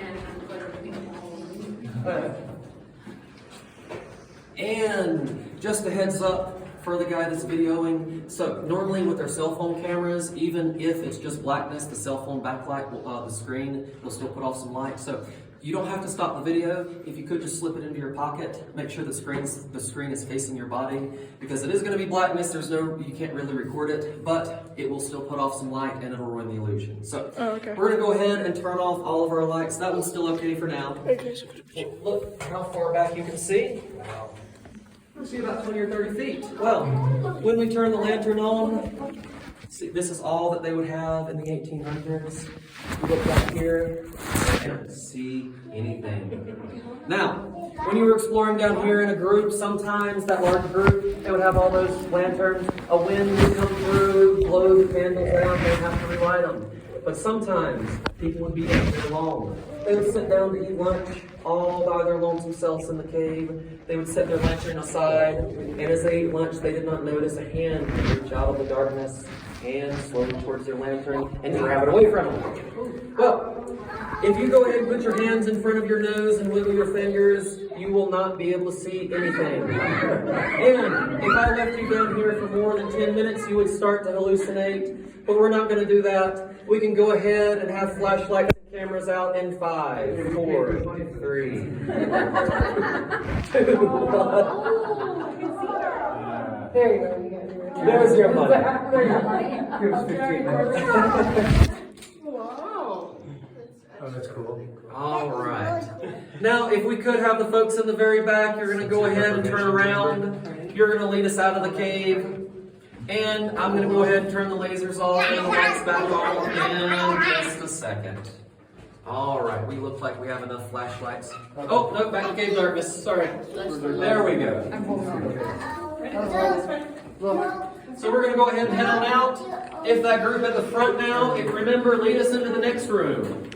and just a heads up for the guy that's videoing. So normally with their cell phone cameras, even if it's just blackness, the cell phone backlight, the screen will still put off some light. So you don't have to stop the video. If you could just slip it into your pocket, make sure the screen is facing your body, because it is going to be blackness. You can't really record it, but it will still put off some light and it'll ruin the illusion. So okay. We're going to go ahead and turn off all of our lights. That one's still okay for now. Okay, so Look how far back you can see. You see about 20 or 30 feet. Well, when we turn the lantern on, see, this is all that they would have in the 1800s. You look back here and don't see anything. Now, when you were exploring down here in a group, sometimes that large group, they would have all those lanterns. A wind would come through, blow the candles out, they'd have to relight them. But sometimes people would be down there alone. They would sit down to eat lunch all by their lonesome selves in the cave. They would set their lantern aside, and as they ate lunch, they did not notice a hand reach out of the darkness and slowly towards their lantern and grab it away from them. Well, if you go ahead and put your hands in front of your nose and wiggle your fingers, you will not be able to see anything. And if I left you down here for more than 10 minutes, you would start to hallucinate. But we're not going to do that. We can go ahead and have flashlights and cameras out in 5, 4, 3, 2, 1. There you go. There's your money. Oh, that's cool. All right. Now, if we could have the folks in the very back, you're going to go ahead and turn around. You're going to lead us out of the cave. And I'm going to go ahead and turn the lasers off and the lights back on in just a second. All right, we look like we have enough flashlights. Oh, no, back to cave darkness. Sorry. There we go. So we're going to go ahead and head on out. If that group at the front now, remember, lead us into the next room.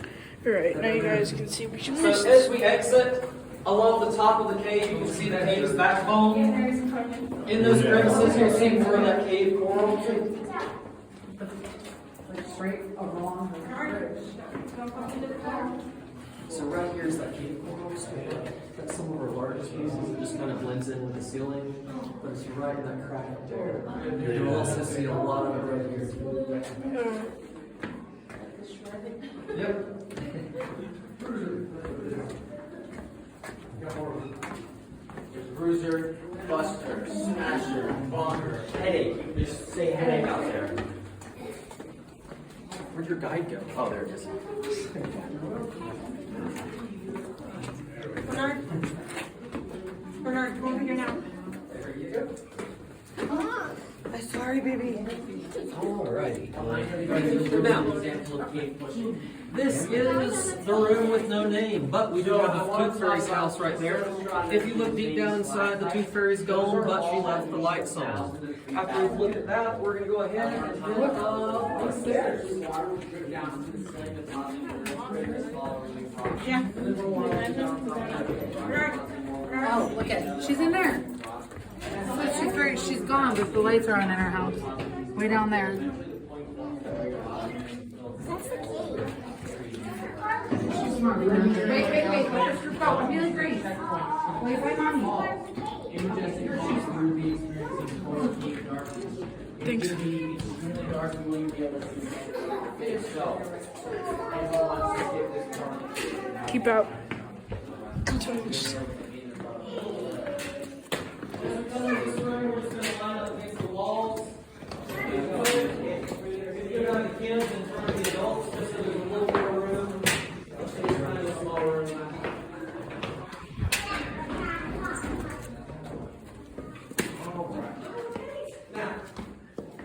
Alright, now you guys can see we So as we exit, along the top of the cave, you can see the cave's backbone. In those crevices, you'll see more of that cave coral. Straight along. So right here is that cave coral. So that's some of our largest pieces. It just kind of blends in with the ceiling. But it's right in that crack up there. You'll also see a lot of it right here. Yep. There's Bruiser, Buster, Smasher, Bonker, Headache. Just say Headache out there. Where'd your guide go? Oh, there it is. Bernard, come over here now. There you go. I'm sorry, baby. Alrighty. Now, this is the room with no name, but we do have the Tooth Fairy's house right there. If you look deep down inside, the Tooth Fairy's gone, but she left the lights on. After we've looked at that, we're going to go ahead and head up the stairs. Yeah. Oh, look at she's in there. She's gone, but the lights are on in her house. Way down there. Wait. Let us go. I'm feeling great. Wait, mommy. Thanks. Keep out.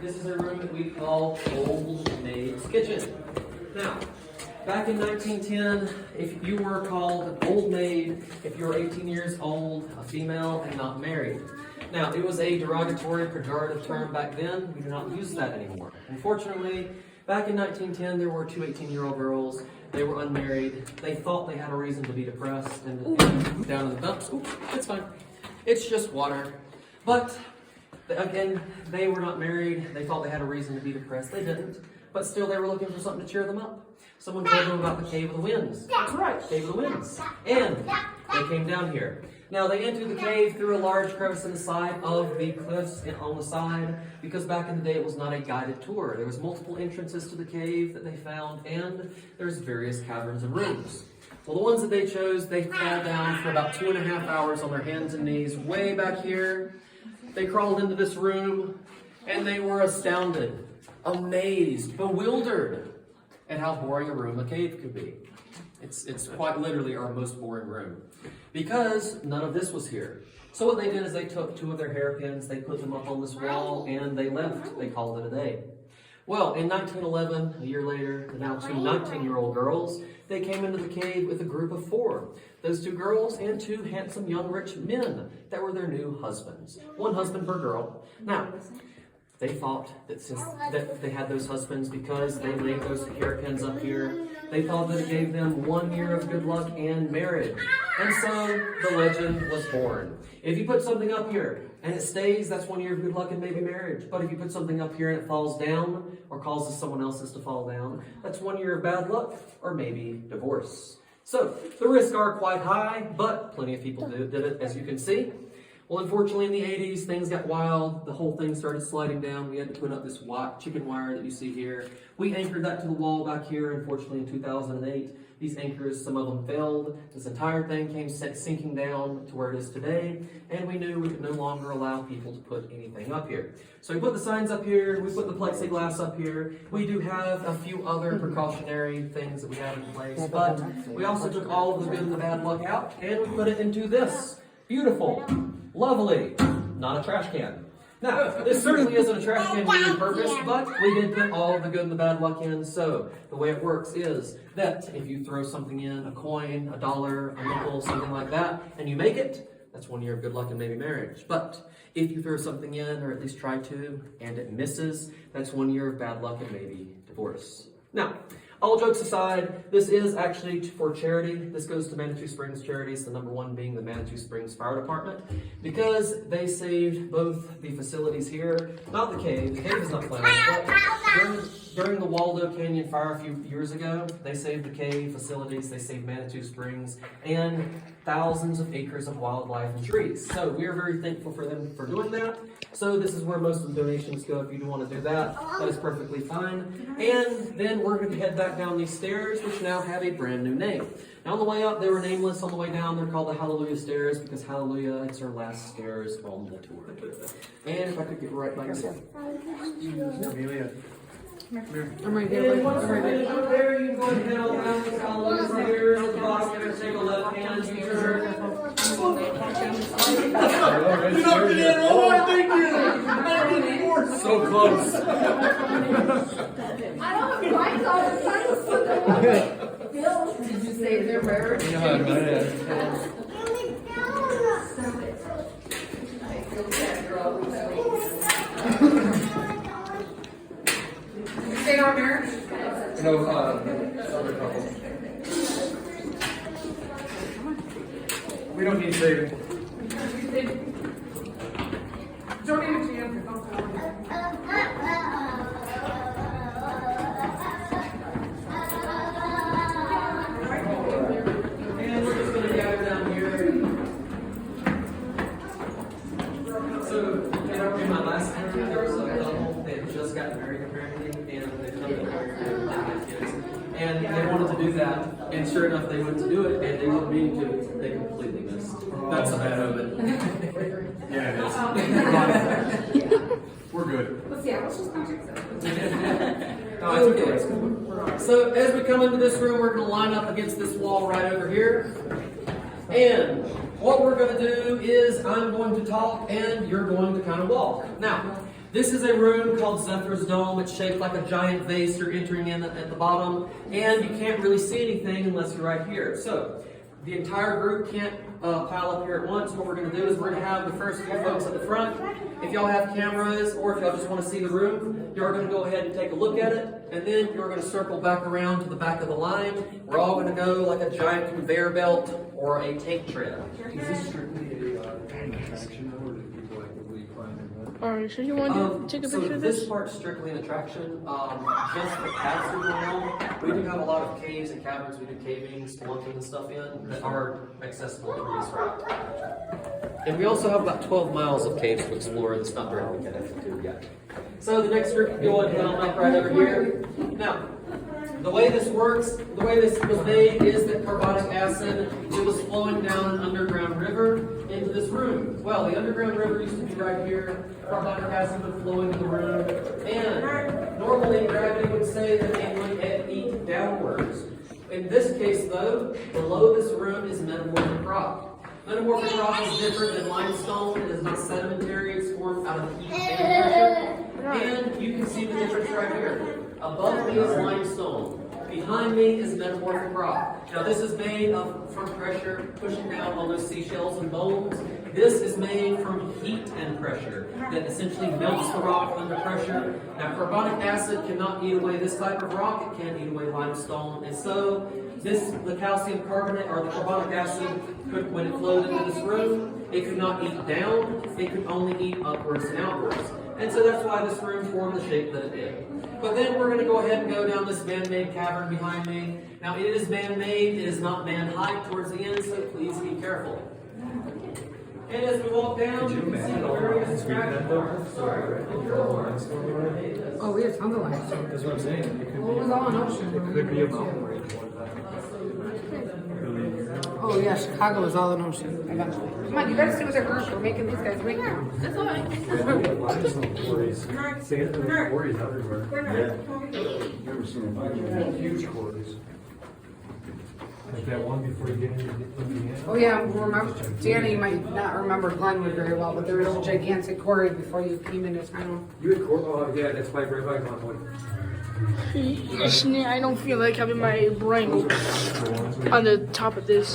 this is a room that we call Old Maid's Kitchen. Now, back in 1910, if you were called an old maid, if you were 18 years old, a female, and not married. Now, it was a derogatory, pejorative term back then. We do not use that anymore. Unfortunately, back in 1910, there were two 18-year-old girls. They were unmarried. They thought they had a reason to be depressed and down in the dumps. Ooh, it's fine. It's just water. But, again, they were not married. They thought they had a reason to be depressed. They didn't. But still, they were looking for something to cheer them up. Someone told them about the Cave of the Winds. That's right, Cave of the Winds. And they came down here. Now, they entered the cave through a large crevice in the side of the cliffs and on the side, because back in the day it was not a guided tour. There was multiple entrances to the cave that they found, and there's various caverns and rooms. Well, the ones that they chose, they fall down for about 2.5 hours on their hands and knees way back here. They crawled into this room, and they were astounded, amazed, bewildered at how boring a room a cave could be. It's quite literally our most boring room, because none of this was here. So what they did is they took 2 of their hairpins, they put them up on this wall, and they left. They called it a day. Well, in 1911, a year later, the now 2 19-year-old girls, they came into the cave with a group of 4. Those 2 girls and 2 handsome young rich men that were their new husbands. 1 husband per girl. Now, they thought that since that they had those husbands because they laid those hairpins up here, they thought that it gave them 1 year of good luck and marriage. And so the legend was born. If you put something up here and it stays, that's 1 year of good luck and maybe marriage. But if you put something up here and it falls down or causes someone else's to fall down, that's 1 year of bad luck or maybe divorce. So the risks are quite high, but plenty of people did it, as you can see. Well, unfortunately, in the 80s, things got wild. The whole thing started sliding down. We had to put up this chicken wire that you see here. We anchored that to the wall back here. Unfortunately, in 2008, these anchors, some of them failed. This entire thing came sinking down to where it is today, and we knew we could no longer allow people to put anything up here. So we put the signs up here. We put the plexiglass up here. We do have a few other precautionary things that we have in place, but we also took all of the good and the bad luck out, and we put it into this beautiful, lovely, not a trash can. Now, this certainly isn't a trash can for purpose, but we did put all of the good and the bad luck in. So the way it works is that if you throw something in, a coin, a dollar, a nickel, something like that, and you make it, that's 1 year of good luck and maybe marriage. But if you throw something in, or at least try to, and it misses, that's 1 year of bad luck and maybe divorce. Now, all jokes aside, this is actually for charity. This goes to Manitou Springs Charities, the number 1 being the Manitou Springs Fire Department, because they saved both the facilities here, not the cave. The cave is not planned, but during the Waldo Canyon fire a few years ago, they saved the cave facilities, they saved Manitou Springs, and thousands of acres of wildlife and trees. So we are very thankful for them for doing that. So this is where most of the donations go. If you do want to do that, that is perfectly fine. And then we're going to head back down these stairs, which now have a brand new name. Now on the way up, they were nameless. On the way down, they're called the Hallelujah Stairs because Hallelujah, it's our last stairs on the tour. And if I could get right by yourself. Amelia. I'm right there. And once you're finished up there, you can go ahead and head on down the Hallelujah Stairs at the bottom. You're going to take a left hand turn. So close. I don't have lights on. I'm trying to put them on. Did you say they're rare? Stay on marriage? No, other couple. We don't need saving. Don't even see him. And we're just going to gather down here. So, in my last interview, there was a couple that had just got married apparently, and they come to marry and have kids. And they wanted to do that, and sure enough, they went to do it, and they didn't mean to. They completely missed. That's a bad omen. Yeah, it is. We're good. Let's see, I was just going to No, it's okay. So as we come into this room, we're going to line up against this wall right over here. And what we're going to do is I'm going to talk and you're going to kind of walk. Now, this is a room called Zephyr's Dome. It's shaped like a giant vase. You're entering in at the bottom, and you can't really see anything unless you're right here. So, the entire group can't pile up here at once. What we're going to do is we're going to have the first few folks at the front. If y'all have cameras or if y'all just want to see the room, you're going to go ahead and take a look at it, and then you're going to circle back around to the back of the line. We're all going to go like a giant conveyor belt or a tank tread. Is this strictly a attraction, or do people actively climb in that? Alright, so you want to take a So picture of this this? part's strictly an attraction. Just the Capsule realm. We do have a lot of caves and caverns. We do caving, spelunking and stuff in that are accessible through this route. And we also have about 12 miles of caves to explore that's not directly connected to yet. So the next group can go ahead and up right over here. Now, the way this works, the way this was made is that carbonic acid, it was flowing down an underground river into this room. Well, the underground river used to be right here. Carbonic acid would flow into the room. And normally gravity would say that it would eat downwards. In this case, though, below this room is metamorphic rock. Metamorphic rock is different than limestone. It is not sedimentary. It's formed out of heat and pressure. And you can see the difference right here. Above me is limestone. Behind me is metamorphic rock. Now this is made from pressure pushing down on those seashells and bones. This is made from heat and pressure that essentially melts the rock under pressure. Now carbonic acid cannot eat away this type of rock. It can't eat away limestone. And so the calcium carbonate or the carbonic acid could, when it flowed into this room, it could not eat down. It could only eat upwards and outwards. And so that's why this room formed the shape that it did. But then we're going to go ahead and go down this man-made cavern behind me. Now it is man-made, it is not man-height towards the end, so please be careful. And as we walk down, you can see the various scratches. Oh, we have tons of lights. That's what I'm saying. It could What was all in Ocean? It could be a mountain range one time. Oh yeah, Chicago is all in Ocean. Eventually. Come on, you better stay with our group. We're making these guys wait now. That's all right. Limestone quarries. Sandstone quarries everywhere. Never seen a Huge quarries. Like that one before you get into Indiana. Oh yeah, remember, Danny might not remember Glenwood very well, but there was a gigantic quarry before you came into town. You had oh yeah, that's right by Glenwood. I don't feel like having my brain on the top of this.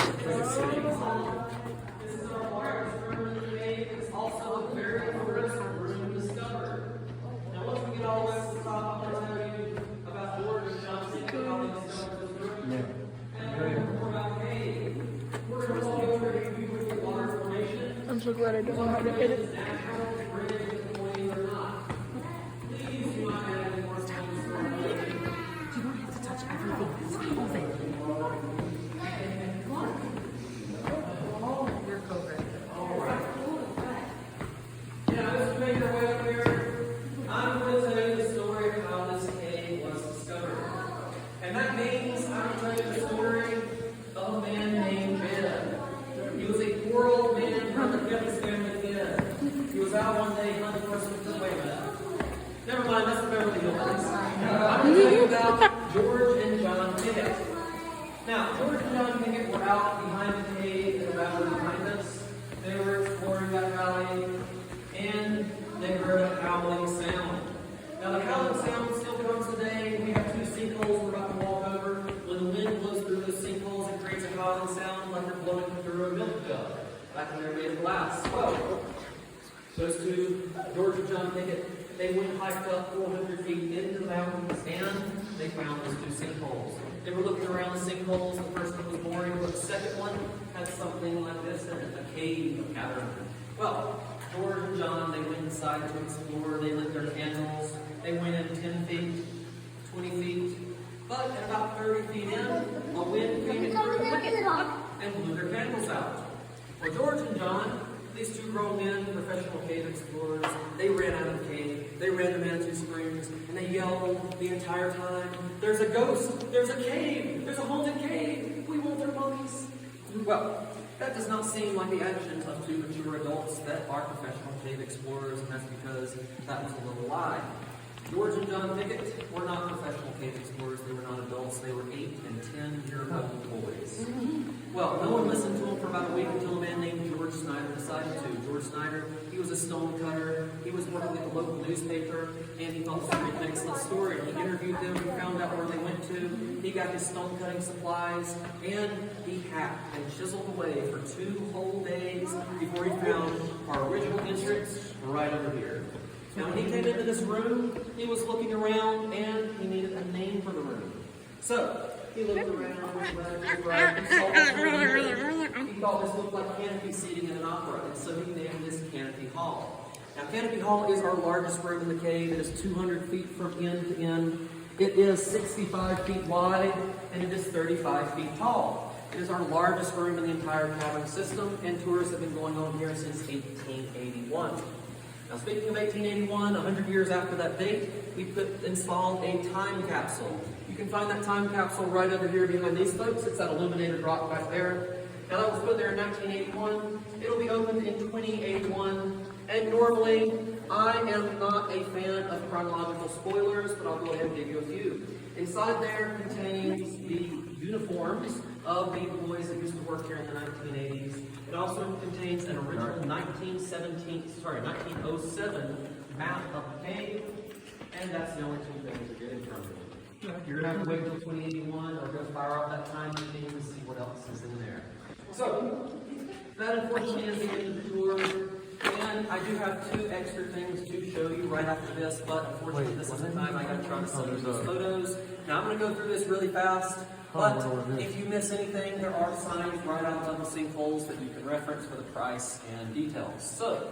I'm so glad I don't know how to edit. George and John Pickett. Now, George and John Pickett were out behind the cave in the valley behind us. They were exploring that valley, and they heard a howling sound. Now, the howling sound still comes today. We have two sinkholes we're about to walk over. When the wind blows through those sinkholes, it creates a howling sound like they're blowing through a milk jug, back when they were made of glass. Well, those two, George and John Pickett, they went and hiked up 400 feet into the mountains, and they found those two sinkholes. They were looking around the sinkholes. The first one was boring, but the second one had something like this in it, a cave, a cavern. Well, George and John, they went inside to explore. They lit their candles. They went in 10 feet, 20 feet. But at about 30 feet in, a wind came in through and blew their candles out. Well, George and John, these two grown men, professional cave explorers, they ran out of the cave. They ran to Manitou Springs, and they yelled the entire time, "There's a ghost! There's a cave! There's a haunted cave! We want their mummies!" Well, that does not seem like the actions of two mature adults that are professional cave explorers, and that's because that was a little lie. George and John Pickett were not professional cave explorers. They were not adults. They were 8 and 10-year-old boys. Well, no one listened to them for about a week until a man named George Snyder decided to. George Snyder, he was a stone cutter. He was working at the local newspaper, and he thought this would be an excellent story. He interviewed them. He found out where they went to. He got his stone cutting supplies, and he hacked and chiseled away for 2 whole days before he found our original entrance right over here. Now, when he came into this room, he was looking around, and he needed a name for the room. So, he looked around, and saw he thought this looked like canopy seating in an opera, and so he named this Canopy Hall. Now, Canopy Hall is our largest room in the cave. It is 200 feet from end to end. It is 65 feet wide, and it is 35 feet tall. It is our largest room in the entire cavern system, and tours have been going on here since 1881. Now, speaking of 1881, 100 years after that date, we installed a time capsule. You can find that time capsule right over here behind these folks. It's that illuminated rock back there. Now, that was put there in 1981. It'll be opened in 2081. And normally, I am not a fan of chronological spoilers, but I'll go ahead and give you a few. Inside there contains the uniforms of the boys that used to work here in the 1980s. It also contains an original 1907 map of the cave, and that's the only 2 things you're getting from it. You're going to have to wait until 2081 or go fire off that time machine to see what else is in there. So, that unfortunately is the end of the tour. And I do have 2 extra things to show you right after this, but unfortunately this is the time I got to try to sell you these photos. Now I'm going to go through this really fast, but if you miss anything, there are signs right out on the sinkholes that you can reference for the price and details. So,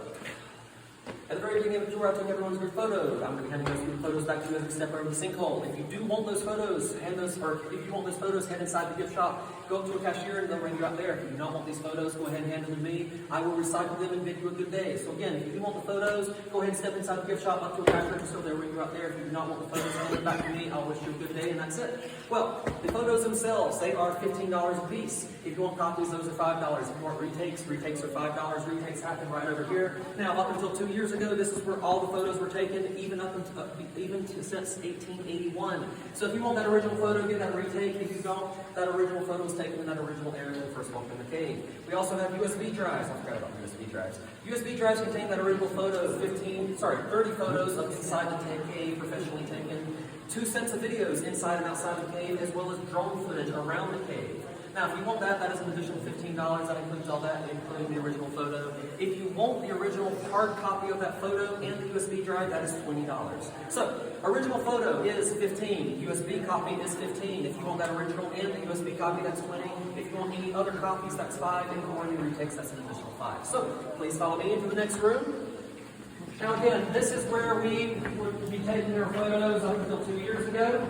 at the very beginning of the tour, I took everyone's group photo. I'm going to be handing those group photos back to you as we step over the sinkhole. If you do want those photos, head inside the gift shop. Go up to a cashier and they'll ring you out there. If you do not want these photos, go ahead and hand them to me. I will recycle them and bid you a good day. So again, if you do want the photos, go ahead and step inside the gift shop up to a cash register. They'll ring you out there. If you do not want the photos, hand them back to me. I'll wish you a good day, and that's it. Well, the photos themselves, they are $15 a piece. If you want copies, those are $5. If you want retakes are $5. Retakes happen right over here. Now, up until 2 years ago, this is where all the photos were taken, even since 1881. So if you want that original photo, get that retake. If you don't, that original photo was taken in that original area when we first walked in the cave. We also have USB drives. I forgot about USB drives. USB drives contain that original photo, 30 photos of inside the cave, professionally taken, 2 sets of videos inside and outside the cave, as well as drone footage around the cave. Now, if you want that, that is an additional $15. That includes all that, including the original photo. If you want the original hard copy of that photo and the USB drive, that is $20. So, original photo is $15. USB copy is $15. If you want that original and the USB copy, that's $20. If you want any other copies, that's $5. And if you want any retakes, that's an additional $5. So, please follow me into the next room. Now, again, this is where we would be taking our photos up until 2 years ago.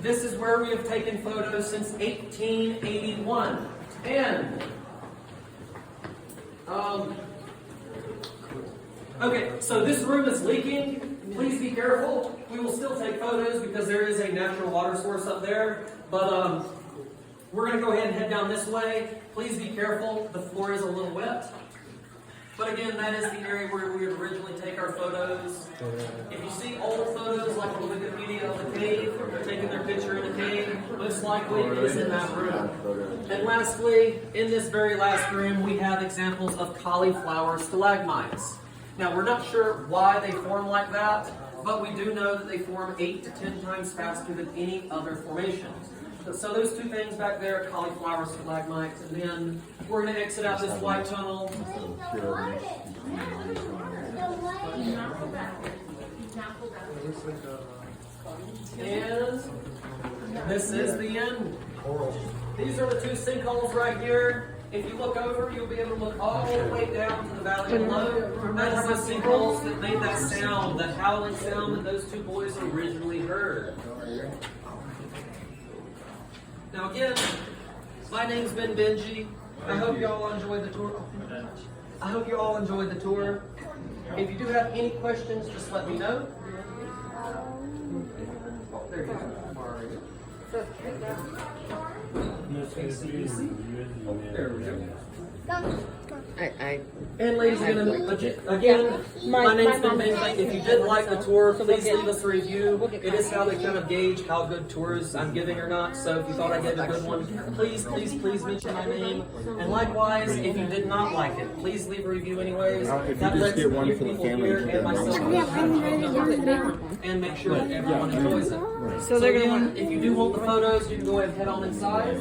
This is where we have taken photos since 1881. And, okay, so this room is leaking. Please be careful. We will still take photos because there is a natural water source up there. But we're going to go ahead and head down this way. Please be careful. The floor is a little wet. But again, that is the area where we would originally take our photos. If you see old photos like the Wikipedia of the cave, they're taking their picture in the cave, most likely it is in that room. And lastly, in this very last room, we have examples of cauliflower stalagmites. Now, we're not sure why they form like that, but we do know that they form 8 to 10 times faster than any other formations. So those 2 things back there, cauliflower stalagmites, and then we're going to exit out this white tunnel. And this is the end. These are the 2 sinkholes right here. If you look over, you'll be able to look all the way down to the valley below. That is the sinkholes that made that sound, that howling sound that those 2 boys originally heard. Now again, my name's been Benji. I hope you all enjoyed the tour. If you do have any questions, just let me know. Oh, there you go. Oh, there we go. And ladies and gentlemen, again, my name's been Ben. If you did like the tour, please leave us a review. It is how they kind of gauge how good tours I'm giving or not. So if you thought I gave a good one, please mention my name. And likewise, if you did not like it, please leave a review anyways. If you That just lets get one new for the people family, hear you and myself and make sure that everyone enjoys it. So again, if you do want the photos, you can go ahead and head on inside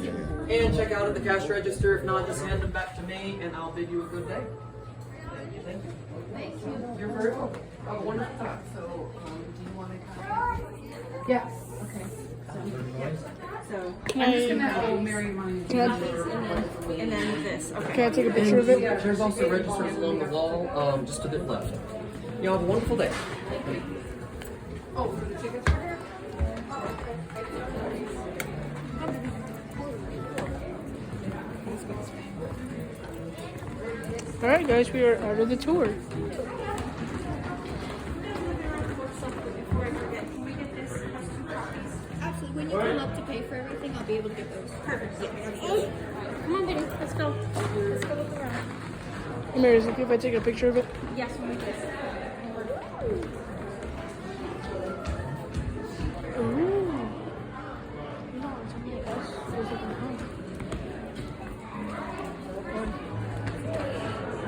and check out at the cash register. If not, just hand them back to me and I'll bid you a good day. Thank you. You're very welcome. Have a wonderful time. So, do you want to come? Yes. Okay. So, I'm just gonna marry mine. Can I, And then this. Okay. can I take a picture of it? There's also registers along the wall, just a bit left. Y'all have a wonderful day. Oh, for the tickets are here? Alright guys, we are out of the tour. Before I forget, can we get this? It has 2 copies. Actually, when you come up to pay for everything, I'll be able to get those. Perfect. Yeah. Come on, Benny. Let's go. Let's go look around. Mary, is it okay if I take a picture of it? Yes, we need this.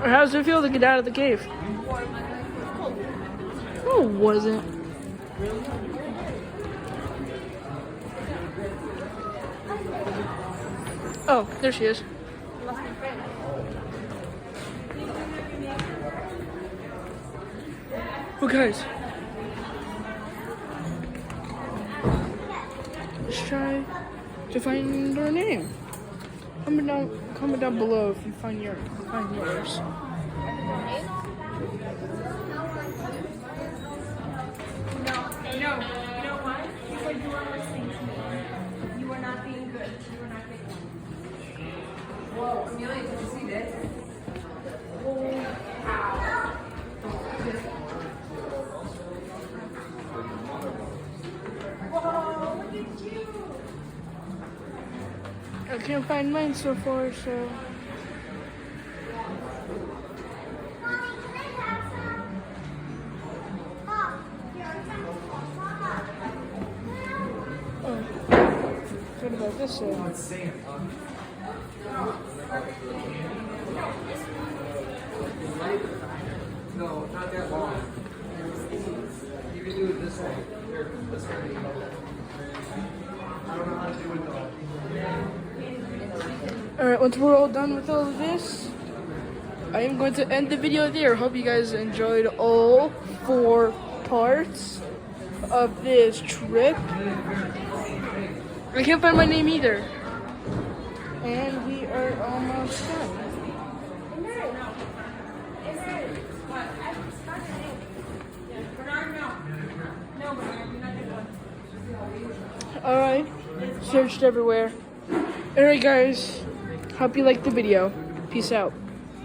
How does it feel to get out of the cave? No, it wasn't. Oh, there she is. Well, guys, let's try to find her name. Comment down below if you find yours. No. You know why? Because you are listening to me. You are not being good. You are not getting one. Whoa, Amelia, did you see this? I can't find mine so far, so. Oh. What about this one? No, not that long. You can do it this way. Here, this way. I don't know how to do it though. Alright, once we're all done with all of this, I am going to end the video there. Hope you guys enjoyed all 4 parts of this trip. I can't find my name either. And we are almost done. Alright, searched everywhere. Alright guys, hope you liked the video. Peace out.